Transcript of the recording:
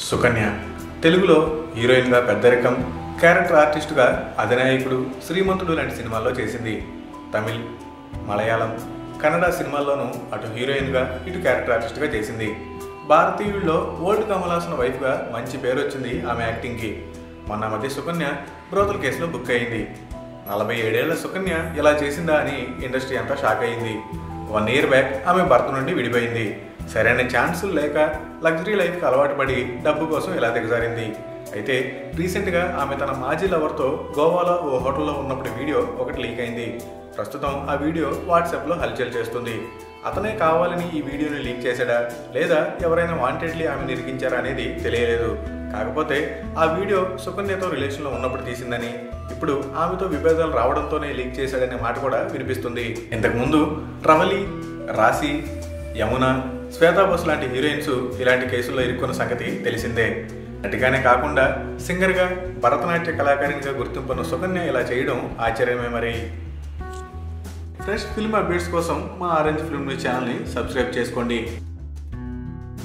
సుకన్య తెలుగులో హీరోయిన్గా పెద్దరికం, క్యారెక్టర్ ఆర్టిస్టుగా అధినాయకుడు, శ్రీమంతుడు లాంటి సినిమాల్లో చేసింది. తమిళ్, మలయాళం, కన్నడ సినిమాల్లోనూ అటు హీరోయిన్గా ఇటు క్యారెక్టర్ ఆర్టిస్ట్గా చేసింది. భారతీయుల్లో ఓల్డ్ కమల్ హాసన్ వైఫ్గా మంచి పేరు వచ్చింది ఆమె యాక్టింగ్కి. మొన్న మధ్య సుకన్య బ్రోతల్ కేసులో బుక్ అయింది. 47 ఏళ్ల సుకన్య ఇలా చేసిందా అని ఇండస్ట్రీ అంతా షాక్ అయింది. 1 ఇయర్ బ్యాక్ ఆమె భర్త నుండి విడిపోయింది. సరైన ఛాన్సులు లేక లగ్జరీ లైఫ్కి అలవాటు పడి డబ్బు కోసం ఇలా దిగజారింది. అయితే రీసెంట్గా ఆమె తన మాజీ లవర్తో గోవాలో ఓ హోటల్లో ఉన్నప్పుడు వీడియో ఒకటి లీక్ అయింది. ప్రస్తుతం ఆ వీడియో వాట్సాప్లో హల్చల్ చేస్తుంది. అతనే కావాలని ఈ వీడియోని లీక్ చేశాడా లేదా ఎవరైనా వాంటెడ్లీ ఆమెను ఇరికించారా అనేది తెలియలేదు. కాకపోతే ఆ వీడియో సుకన్యతో రిలేషన్లో ఉన్నప్పుడు తీసిందని, ఇప్పుడు ఆమెతో విభేదాలు రావడంతోనే లీక్ చేశాడనే మాట కూడా వినిపిస్తుంది. ఇంతకుముందు రవలి, రాశి, యమున, శ్వేతా బోస్ లాంటి హీరోయిన్స్ ఇలాంటి కేసుల్లో ఇరుక్కున్న సంగతి తెలిసిందే. నటిగానే కాకుండా సింగర్గా, భరతనాట్య కళాకారిణిగా గుర్తింపున్న సుకన్య ఇలా చేయడం ఆశ్చర్యమే. మరి ఫ్రెష్ ఫిల్మ్ అప్డేట్స్ కోసం మా ఆరెంజ్ ఫిల్మ్ న్యూస్ ఛానల్ని సబ్స్క్రైబ్ చేసుకోండి.